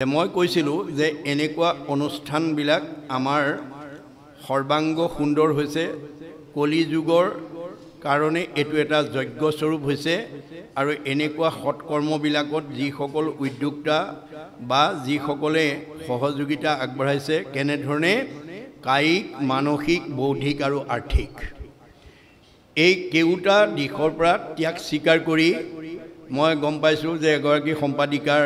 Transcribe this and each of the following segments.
মই কৈছিলোঁ যে এনেকুৱা অনুষ্ঠানবিলাক আমাৰ সৰ্বাংগ সুন্দৰ হৈছে কলি যুগৰ কাৰণে এটো এটা যজ্ঞ স্বৰূপ হৈছে আৰু এনেকুৱা সৎকৰ্মবিলাকত যিসকল উদ্যোক্তা বা যিসকলে সহযোগিতা আগবঢ়াইছে কেনেধৰণে কায়িক মানসিক বৌদ্ধিক আৰু আৰ্থিক এই কেউটা দিশৰ পৰা ত্যাগ স্বীকাৰ কৰি মই গম পাইছোঁ যে এগৰাকী সম্পাদিকাৰ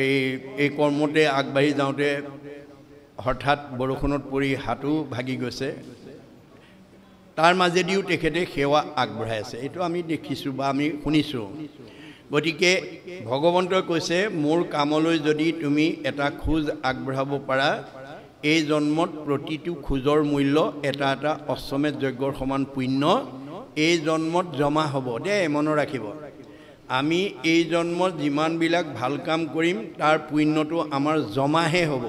এই কৰ্মতে আগবাঢ়ি যাওঁতে হঠাৎ বৰষুণত পৰি হাতো ভাগি গৈছে তাৰ মাজেদিও তেখেতে সেৱা আগবঢ়াই আছে এইটো আমি দেখিছোঁ বা আমি শুনিছোঁ গতিকে ভগৱন্তই কৈছে মোৰ কামলৈ যদি তুমি এটা খোজ আগবঢ়াব পাৰা এই জন্মত প্ৰতিটো খোজৰ মূল্য এটা এটা অশ্বমেধ যজ্ঞৰ সমান পুণ্য এই জন্মত জমা হ'ব দে মনত ৰাখিব আমি এই জন্মত যিমানবিলাক ভাল কাম কৰিম তাৰ পুণ্যটো আমাৰ জমাহে হ'ব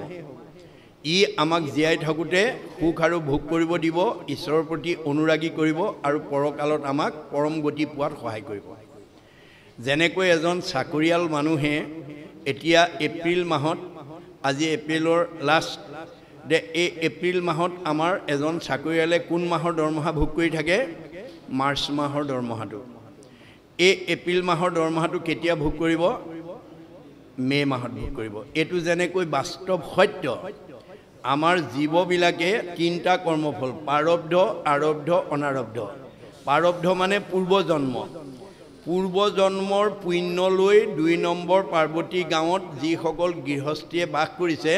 ই আমাক জীয়াই থাকোঁতে সুখ আৰু ভোগ কৰিব দিব ঈশ্বৰৰ প্ৰতি অনুৰাগী কৰিব আৰু পৰকালত আমাক পৰম গতি পোৱাত সহায় কৰিব যেনেকৈ এজন চাকৰিয়াল মানুহে এতিয়া এপ্ৰিল মাহত আজি এপ্ৰিলৰ লাষ্ট এই এপ্ৰিল মাহত আমাৰ এজন চাকৰিয়ালে কোন মাহৰ দৰমহা ভোগ কৰি থাকে মাৰ্চ মাহৰ দৰমহাটো এই এপ্ৰিল মাহৰ দৰমহাটো কেতিয়া ভোগ কৰিব মে মাহত ভোগ কৰিব এইটো যেনেকৈ বাস্তৱ সত্য আমাৰ জীৱবিলাকে তিনিটা কৰ্মফল প্ৰাৰব্ধ আৰব্ধ অনাৰব্ধ প্ৰাৰব্ধ মানে পূৰ্বজন্মৰ পুণ্য লৈ 2 নম্বৰ পাৰ্বতী গাঁৱত যিসকল গৃহস্থীয়ে বাস কৰিছে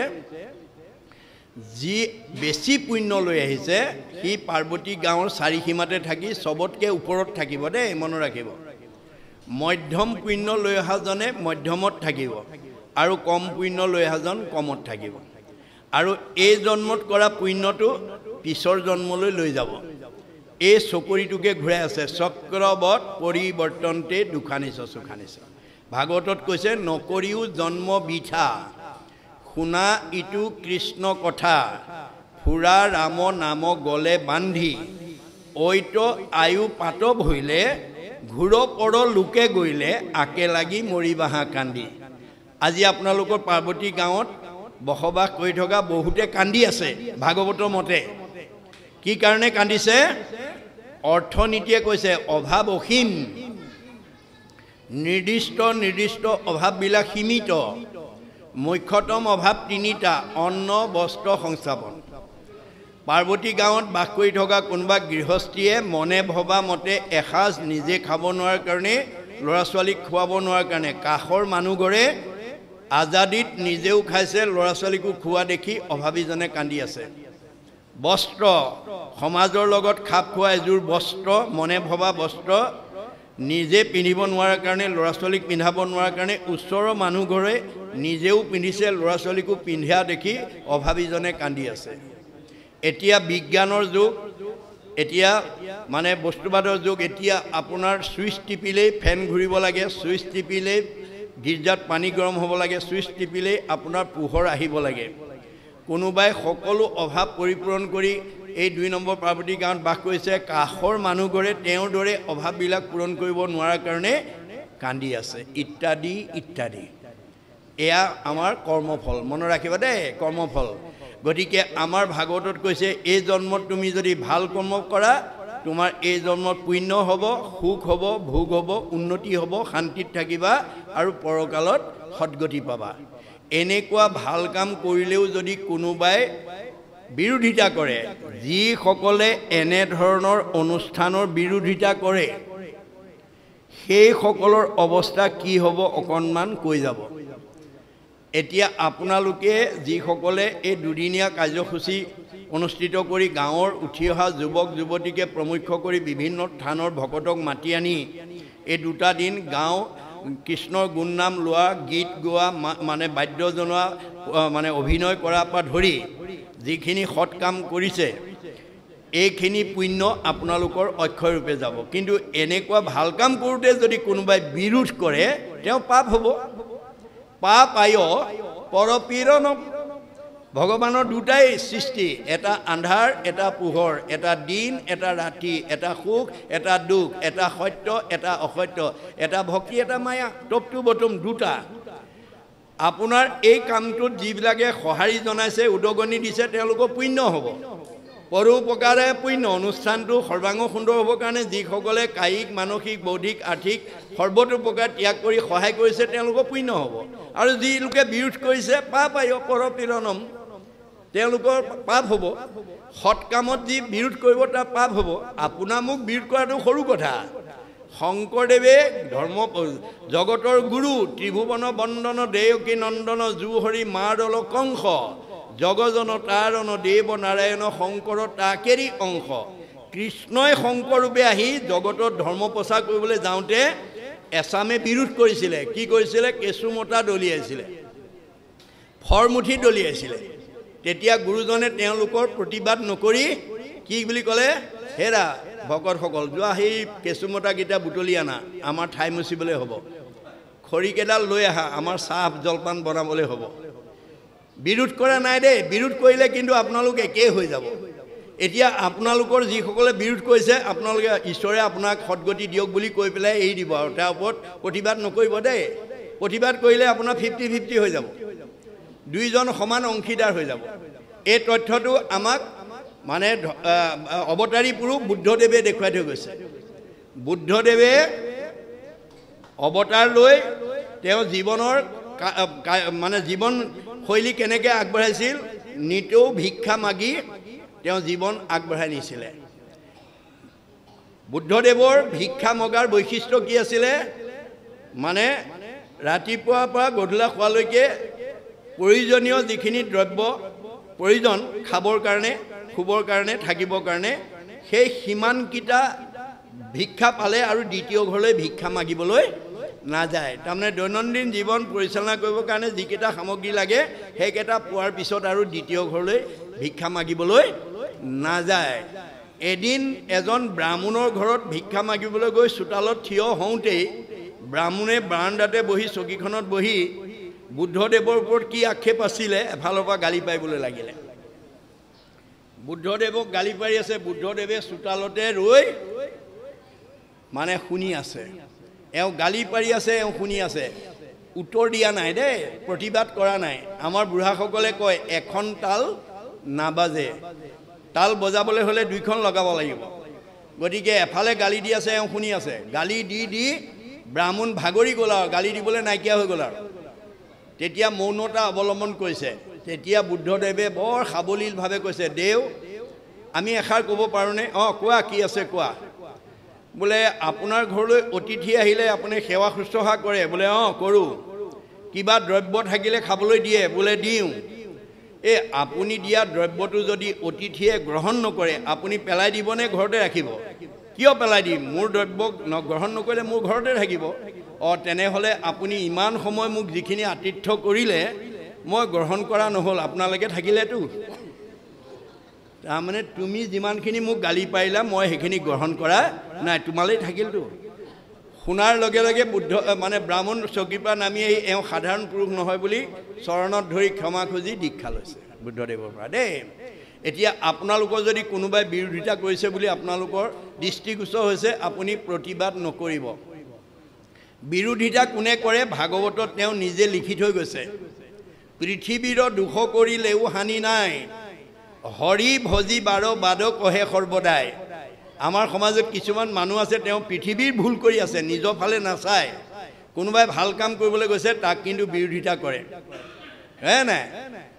যি বেছি পুণ্য লৈ আহিছে সি পাৰ্বতী গাঁৱৰ চাৰিসীমাতে থাকি চবতকৈ ওপৰত থাকিব দেই মনত ৰাখিব মধ্যম পুণ্য লৈ অহাজনে মধ্যমত থাকিব আৰু কম পুণ্য লৈ অহাজন কমত থাকিব আৰু এই জন্মত কৰা পুণ্যটো পিছৰ জন্মলৈ লৈ যাব এই চকৰিটোকে ঘূৰাই আছে চক্ৰবত পৰিৱৰ্তনতে দুখানিছ সুখানিছ ভাগৱতত কৈছে নকৰিও জন্ম বিথা শুনা ইটো কৃষ্ণ কথা ফুৰা ৰাম নাম গলে বান্ধি ঐত আয়ু পাতব হৈলে ঘূৰ পৰ লোকে গইলে আকে লাগি মৰিবাহা কান্দি আজি আপোনালোকৰ পাৰ্বতী গাঁৱত বসবাস কৰি থকা বহুতে কান্দি আছে ভাগৱতৰ মতে কি কাৰণে কান্দিছে অৰ্থনীতিয়ে কৈছে অভাৱ অসীম নিৰ্দিষ্ট অভাৱবিলাক সীমিত মুখ্যতম অভাৱ তিনিটা অন্ন বস্ত্ৰ সংস্থাপন পাৰ্বতী গাঁৱত বাস কৰি থকা কোনোবা গৃহস্থীয়ে মনে ভবা মতে এসাঁজ নিজে খাব নোৱাৰাৰ কাৰণে ল'ৰা ছোৱালীক খুৱাব নোৱাৰাৰ কাৰণে কাষৰ মানুহঘৰে আজাদিত নিজেও খাইছে ল'ৰা ছোৱালীকো খোৱা দেখি অভাৱীজনে কান্দি আছে বস্ত্ৰ সমাজৰ লগত খাপ খোৱা এযোৰ বস্ত্ৰ মনে ভবা বস্ত্ৰ নিজে পিন্ধিব নোৱাৰাৰ কাৰণে ল'ৰা ছোৱালীক পিন্ধাব নোৱাৰাৰ কাৰণে ওচৰৰ মানুহঘৰে নিজেও পিন্ধিছে ল'ৰা ছোৱালীকো পিন্ধা দেখি অভাৱীজনে কান্দি আছে এতিয়া বিজ্ঞানৰ যুগ এতিয়া মানে বস্তুবাদৰ যুগ এতিয়া আপোনাৰ ছুইচ টিপিলেই ফেন ঘূৰিব লাগে ছুইচ টিপিলেই গীৰ্জাত পানী গৰম হ'ব লাগে ছুইচ টিপিলেই আপোনাৰ পোহৰ আহিব লাগে কোনোবাই সকলো অভাৱ পৰিপূৰণ কৰি এই 2 নম্বৰ পাৰ্বতী গাঁৱত বাস কৰিছে কাষৰ মানুহঘৰে তেওঁৰ দৰে অভাৱবিলাক পূৰণ কৰিব নোৱাৰাৰ কাৰণে কান্দি আছে ইত্যাদি ইত্যাদি এয়া আমাৰ কৰ্মফল মনত ৰাখিবা দেই কৰ্মফল গতিকে আমাৰ ভাগৱতত কৈছে এই জন্মত তুমি যদি ভাল কৰ্ম কৰা তোমাৰ এই জন্মত পুণ্য হ'ব সুখ হ'ব ভোগ হ'ব উন্নতি হ'ব শান্তিত থাকিবা আৰু পৰকালত সদ্গতি পাবা এনেকুৱা ভাল কাম কৰিলেও যদি কোনোবাই বিৰোধিতা কৰে যিসকলে এনেধৰণৰ অনুষ্ঠানৰ বিৰোধিতা কৰে সেইসকলৰ অৱস্থা কি হ'ব অকণমান কৈ যাব এতিয়া আপোনালোকে যিসকলে এই দুদিনীয়া কাৰ্যসূচী অনুষ্ঠিত কৰি গাঁৱৰ উঠি অহা যুৱক যুৱতীকে প্ৰমুখ্য কৰি বিভিন্ন স্থানৰ ভকতক মাতি আনি এই 2টা দিন গাঁও কৃষ্ণৰ গুণনাম লোৱা গীত গোৱা মানে বাদ্য জনোৱা মানে অভিনয় কৰাৰ পৰা ধৰি যিখিনি সৎ কাম কৰিছে এইখিনি পুণ্য আপোনালোকৰ অক্ষয় ৰূপে যাব কিন্তু এনেকুৱা ভাল কাম কৰোঁতে যদি কোনোবাই বিৰোধ কৰে তেওঁ পাপ হ'ব পাপ আয় পৰপীড়ন ভগৱানৰ 2টাই সৃষ্টি এটা আন্ধাৰ এটা পোহৰ এটা দিন এটা ৰাতি এটা সুখ এটা দুখ এটা সত্য এটা অসত্য এটা ভক্তি এটা মায়া টপ টু বটম 2টা আপোনাৰ এই কামটোত যিবিলাকে সঁহাৰি জনাইছে উদগনি দিছে তেওঁলোকৰ পুণ্য হ'ব পৰোপকাৰে পুণ্য অনুষ্ঠানটো সৰ্বাংগ সুন্দৰ হ'বৰ কাৰণে যিসকলে কায়িক মানসিক বৌদ্ধিক আৰ্থিক সৰ্বতোপ্ৰকাৰ ত্যাগ কৰি সহায় কৰিছে তেওঁলোকৰ পুণ্য হ'ব আৰু যি লোকে বিৰোধ কৰিছে পাপ আয় পৰপীড়নম তেওঁলোকৰ পাপ হ'ব সৎ কামত যি বিৰোধ কৰিব তাৰ পাপ হ'ব আপোনাৰ মোক বিৰোধ কৰাটো সৰু কথা শংকৰদেৱে ধৰ্ম জগতৰ গুৰু ত্ৰিভুৱন বন্দন দেয়কী নন্দন জুহৰি মাদল কংস জগজন তাৰণ দেৱ নাৰায়ণ শংকৰ তাকেৰি অংশ কৃষ্ণই শংকৰ ৰূপে আহি জগতত ধৰ্ম প্ৰচাৰ কৰিবলৈ যাওঁতে এছামে বিৰোধ কৰিছিলে কি কৰিছিলে কেঁচুমতা দলিয়াইছিলে ফৰমুঠি দলিয়াইছিলে তেতিয়া গুৰুজনে তেওঁলোকৰ প্ৰতিবাদ নকৰি কি বুলি ক'লে হেৰা ভকতসকল যোৱা সেই কেঁচুমতাকেইটা বুটলি আনা আমাৰ ঠাই মুচিবলৈ হ'ব খৰিকেইডাল লৈ আহা আমাৰ চাহ জলপান বনাবলৈ হ'ব বিৰোধ কৰা নাই দেই বিৰোধ কৰিলে কিন্তু আপোনালোক একেই হৈ যাব এতিয়া আপোনালোকৰ যিসকলে বিৰোধ কৰিছে আপোনালোকে ঈশ্বৰে আপোনাক সদগতি দিয়ক বুলি কৈ পেলাই এৰি দিব আৰু তাৰ ওপৰত প্ৰতিবাদ নকৰিব দেই প্ৰতিবাদ কৰিলে আপোনাৰ 50-50 হৈ যাব দুইজন সমান অংশীদাৰ হৈ যাব এই তথ্যটো আমাক মানে অৱতাৰী পুৰুষ বুদ্ধদেৱে দেখুৱাই থৈ গৈছে বুদ্ধদেৱে অৱতাৰ লৈ তেওঁ জীৱনৰ মানে জীৱন শৈলী কেনেকৈ আগবঢ়াইছিল নিতৌ ভিক্ষা মাগি তেওঁ জীৱন আগবঢ়াই নিছিলে বুদ্ধদেৱৰ ভিক্ষা মগাৰ বৈশিষ্ট্য কি আছিলে মানে ৰাতিপুৱাৰ পৰা গধূলা খোৱালৈকে প্ৰয়োজনীয় যিখিনি দ্ৰব্য প্ৰয়োজন খাবৰ কাৰণে শুবৰ কাৰণে থাকিবৰ কাৰণে সেই সিমানকেইটা ভিক্ষা পালে আৰু দ্বিতীয় ঘৰলৈ ভিক্ষা মাগিবলৈ নাযায় তাৰমানে দৈনন্দিন জীৱন পৰিচালনা কৰিবৰ কাৰণে যিকেইটা সামগ্ৰী লাগে সেইকেইটা পোৱাৰ পিছত আৰু দ্বিতীয় ঘৰলৈ ভিক্ষা মাগিবলৈ নাযায় এদিন এজন ব্ৰাহ্মণৰ ঘৰত ভিক্ষা মাগিবলৈ গৈ চোতালত থিয় হওঁতেই ব্ৰাহ্মণে বাৰাণ্ডাতে বহি চকীখনত বহি বুদ্ধদেৱৰ ওপৰত কি আক্ষেপ আছিলে এফালৰ পৰা গালি পাৰিবলৈ লাগিলে বুদ্ধদেৱক গালি পাৰি আছে বুদ্ধদেৱে চোতালতে ৰৈ মানে শুনি আছে এওঁ গালি পাৰি আছে এওঁ শুনি আছে উত্তৰ দিয়া নাই দেই প্ৰতিবাদ কৰা নাই আমাৰ বুঢ়াসকলে কয় এখন তাল নাবাজে তাল বজাবলৈ হ'লে দুইখন লগাব লাগিব গতিকে এফালে গালি দি আছে এওঁ শুনি আছে গালি দি দি ব্ৰাহ্মণ ভাগৰি গ'ল আৰু গালি দিবলৈ নাইকিয়া হৈ গ'ল আৰু তেতিয়া মৌনতা অৱলম্বন কৰিছে তেতিয়া বুদ্ধদেৱে বৰ সাৱলীলভাৱে কৈছে দেও আমি এষাৰ ক'ব পাৰোঁনে অঁ কোৱা কি আছে কোৱা বোলে আপোনাৰ ঘৰলৈ অতিথি আহিলে আপুনি সেৱা শুশ্ৰূষা কৰে বোলে অঁ কৰোঁ কিবা দ্ৰব্য থাকিলে খাবলৈ দিয়ে বোলে দিওঁ এই আপুনি দিয়া দ্ৰব্যটো যদি অতিথিয়ে গ্ৰহণ নকৰে আপুনি পেলাই দিবনে ঘৰতে ৰাখিব কিয় পেলাই দিম মোৰ দ্ৰব্য গ্ৰহণ নকৰিলে মোৰ ঘৰতে থাকিব অঁ তেনেহ'লে আপুনি ইমান সময় মোক যিখিনি আতিথ্য কৰিলে মই গ্ৰহণ কৰা নহ'ল আপোনালোকে থাকিলেতো তাৰমানে তুমি যিমানখিনি মোক গালি পাৰিলা মই সেইখিনি গ্ৰহণ কৰা নাই তোমালৈ থাকিলতো শুনাৰ লগে লগে বুদ্ধ মানে ব্ৰাহ্মণ চকীৰ পৰা নামি আহি এওঁ সাধাৰণ পুৰুষ নহয় বুলি চৰণত ধৰি ক্ষমা খুজি দীক্ষা লৈছে বুদ্ধদেৱৰ পৰা দেই এতিয়া আপোনালোকৰ যদি কোনোবাই বিৰোধিতা কৰিছে বুলি আপোনালোকৰ দৃষ্টিগোচৰ হৈছে আপুনি প্ৰতিবাদ নকৰিব বিৰোধিতা কোনে কৰে ভাগৱতত তেওঁ নিজে লিখি থৈ গৈছে পৃথিৱীৰ দুখ কৰিলেও হানি নাই হৰি ভজি বাৰ বাদ কহে সৰ্বদাই আমাৰ সমাজত কিছুমান মানুহ আছে তেওঁ পৃথিৱীৰ ভুল কৰি আছে নিজৰ ফালে নাচায় কোনোবাই ভাল কাম কৰিবলৈ গৈছে তাক কিন্তু বিৰোধিতা কৰে হে নাই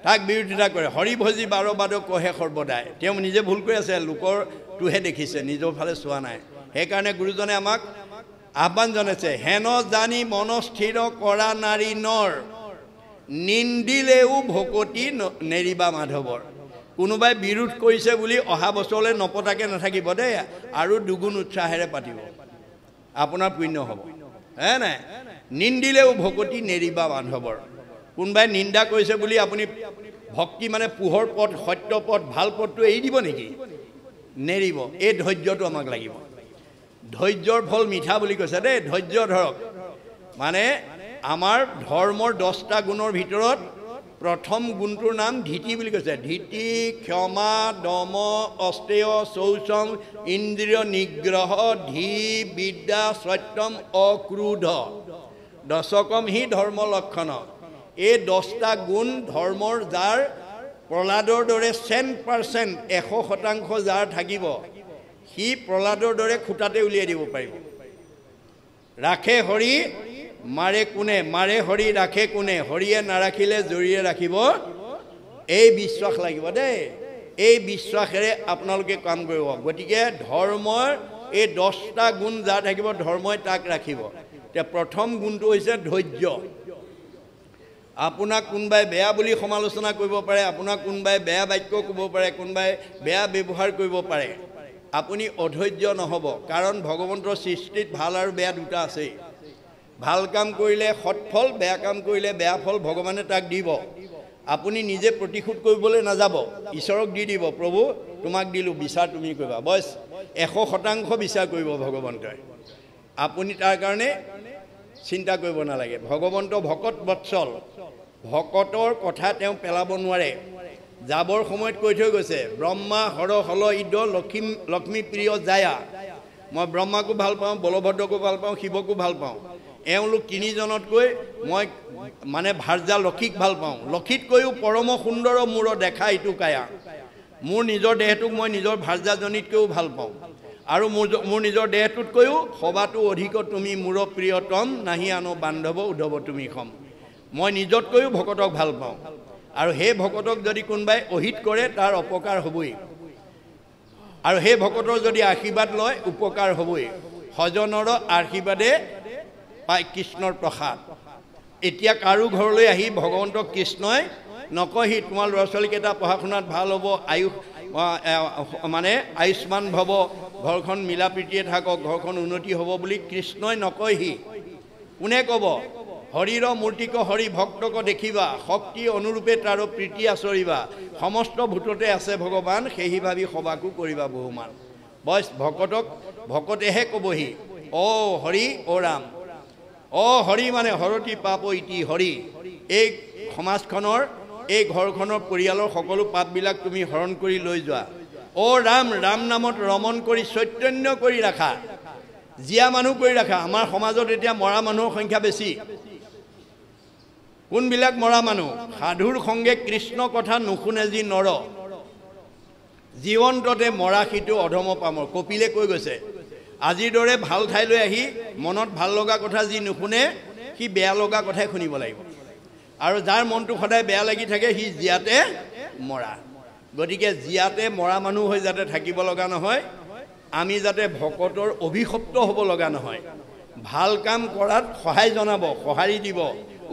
তাক বিৰোধিতা কৰে হৰি ভজি বাৰ বাদ কহে সৰ্বদাই তেওঁ নিজে ভুল কৰি আছে লোকৰটোহে দেখিছে নিজৰ ফালে চোৱা নাই সেইকাৰণে গুৰুজনে আমাক আহ্বান জনাইছে হেন জানি মনস্থিৰ কৰা নাৰী নৰ নিন্দিলেও ভকতি নেৰিবা মাধৱৰ কোনোবাই বিৰোধ কৰিছে বুলি অহা বছৰলৈ নপতাকে নাথাকিব দেই আৰু দুগুণ উৎসাহেৰে পাতিব আপোনাৰ পুণ্য হ'ব হে নাই নিন্দিলেও ভকতি নেৰিবা মাধৱৰ কোনোবাই নিন্দা কৰিছে বুলি আপুনি ভক্তি মানে পোহৰ পথ সত্য পথ ভাল পথটো এৰি দিব নেকি নেৰিব এই ধৈৰ্যটো আমাক লাগিব ধৈৰ্যৰ ফল মিঠা বুলি কৈছে দেই ধৈৰ্য ধৰক মানে আমাৰ ধৰ্মৰ 10টা গুণৰ ভিতৰত প্ৰথম গুণটোৰ নাম ধীতি বুলি কৈছে ধীতি ক্ষমা দম অস্তেয় শৌচম ইন্দ্ৰিয় নিগ্ৰহ ধী বিদ্যা সত্যম অক্ৰোধ দশকম হি ধৰ্ম লক্ষণ এই 10টা গুণ ধৰ্মৰ যাৰ প্ৰহ্লাদৰ দৰে 100% 100% যাৰ থাকিব সি প্ৰহ্লাদৰ দৰে খুটাতে উলিয়াই দিব পাৰিব ৰাখে হৰি মাৰে কোনে মাৰে হৰি ৰাখে কোনে হৰিয়ে নাৰাখিলে জৰিয়ে ৰাখিব এই বিশ্বাস লাগিব দেই এই বিশ্বাসেৰে আপোনালোকে কাম কৰিব গতিকে ধৰ্মৰ এই 10টা গুণ যাৰ থাকিব ধৰ্মই তাক ৰাখিব তে প্ৰথম গুণটো হৈছে ধৈৰ্য আপোনাক কোনবাই বেয়া বুলি সমালোচনা কৰিব পাৰে আপোনাক কোনবাই বেয়া বাক্য ক'ব পাৰে কোনবাই বেয়া ব্যৱহাৰ কৰিব পাৰে আপুনি অধৈৰ্য নহব কাৰণ ভগৱন্তৰ সৃষ্টিত ভাল আৰু বেয়া দুটা আছে ভাল কাম কৰিলে সৎফল বেয়া কাম কৰিলে বেয়া ফল ভগৱানে তাক দিব আপুনি নিজে প্ৰতিশোধ কৰিবলৈ নাযাব ঈশ্বৰক দি দিব প্ৰভু তোমাক দিলো বিচাৰ তুমি কৰিবা বস 100% বিচাৰ কৰিব ভগৱন্তই আপুনি তাৰ কাৰণে চিন্তা কৰিব নালাগে ভগৱন্ত ভকত বৎসল ভকতৰ কথা তেওঁ পেলাব নোৱাৰে যাবৰ সময়ত কৈ থৈ গৈছে ব্ৰহ্মা হৰ হল ইদ লক্ষ্মী প্ৰিয় জায়া মই ব্ৰহ্মাকো ভাল পাওঁ বলভদ্ৰকো ভাল পাওঁ শিৱকো ভাল পাওঁ এওঁলোক তিনিজনতকৈ মই মানে ভাৰ্যা লক্ষীক ভাল পাওঁ লক্ষীতকৈও পৰম সুন্দৰ মূৰ দেখা ইটো কায়া মোৰ নিজৰ দেহটোক মই নিজৰ ভাৰ্যাজনীতকৈও ভাল পাওঁ আৰু মোৰ নিজৰ দেহটোতকৈও সবাতো অধিক তুমি মূৰ প্ৰিয়তম নাহি আনো বান্ধৱ উদ্ধৱ তুমি খম মই নিজতকৈও ভকতক ভাল পাওঁ আৰু সেই ভকতক যদি কোনোবাই অহিত কৰে তাৰ অপকাৰ হ'বই আৰু সেই ভকতৰ যদি আশীৰ্বাদ লয় উপকাৰ হ'বই সজনৰ আশীৰ্বাদে পায় কৃষ্ণৰ প্ৰসাদ এতিয়া কাৰো ঘৰলৈ আহি ভগৱন্তক কৃষ্ণই নকহি তোমাৰ ল'ৰা ছোৱালীকেইটা পঢ়া শুনাত ভাল হ'ব আয়ুষ মানে আয়ুষ্মান ভৱ ঘৰখন মিলা প্ৰীতিয়ে থাকক ঘৰখন উন্নতি হ'ব বুলি কৃষ্ণই নকয়হি কোনে ক'ব হৰিৰ মূৰ্তিক হৰি ভক্তক দেখিবা শক্তি অনুৰূপে তাৰ প্ৰীতি আচৰিবা সমস্ত ভূততে আছে ভগৱান সেহি ভাবি সবাকো কৰিবা বহুমান বস ভকতক ভকতেহে ক'বহি অ হৰি অ ৰাম অ হৰি মানে হৰতি পাপ ইতি হৰি এই সমাজখনৰ এই ঘৰখনৰ পৰিয়ালৰ সকলো পাপবিলাক তুমি হৰণ কৰি লৈ যোৱা অ ৰাম ৰাম নামত ৰমণ কৰি চৈতন্য কৰি ৰাখা জীয়া মানুহ কৰি ৰাখা আমাৰ সমাজত এতিয়া মৰা মানুহৰ সংখ্যা বেছি কোনবিলাক মৰা মানুহ সাধুৰ সংগে কৃষ্ণ কথা নুশুনে যি নৰ জীৱন্ততে মৰা সিটো অধম পামৰ কপিলে কৈ গৈছে আজিৰ দৰে ভাল ঠাইলৈ আহি মনত ভাল লগা কথা যি নুশুনে সি বেয়া লগা কথাই শুনিব লাগিব আৰু যাৰ মনটো সদায় বেয়া লাগি থাকে সি জিয়াতে মৰা গতিকে জিয়াতে মৰা মানুহ হৈ যাতে থাকিব লগা নহয় আমি যাতে ভকতৰ অভিশপ্ত হ'ব লগা নহয় ভাল কাম কৰাত সহায় জনাব সঁহাৰি দিব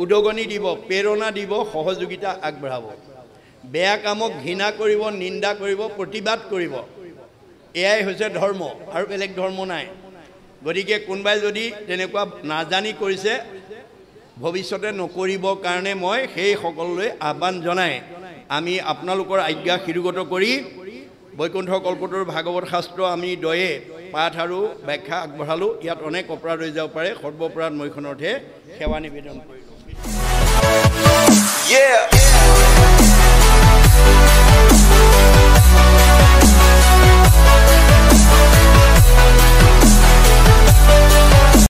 উদগনি দিব প্ৰেৰণা দিব সহযোগিতা আগবঢ়াব বেয়া কামক ঘৃণা কৰিব নিন্দা কৰিব প্ৰতিবাদ কৰিব এয়াই হৈছে ধৰ্ম আৰু বেলেগ ধৰ্ম নাই গতিকে কোনোবাই যদি তেনেকুৱা নাজানি কৰিছে ভৱিষ্যতে নকৰিবৰ কাৰণে মই সেই সকললৈ আহ্বান জনাই আমি আপোনালোকৰ আজ্ঞা শিৰোগত কৰি বৈকুণ্ঠ কল্পতৰু ভাগৱত শাস্ত্ৰ আমি দয়ে পাঠ আৰু ব্যাখ্যা আগবঢ়ালোঁ ইয়াত অনেক অপৰাধ হৈ যাব পাৰে সৰ্বপৰাধ মৈখনতহে সেৱা নিবেদন কৰিলোঁ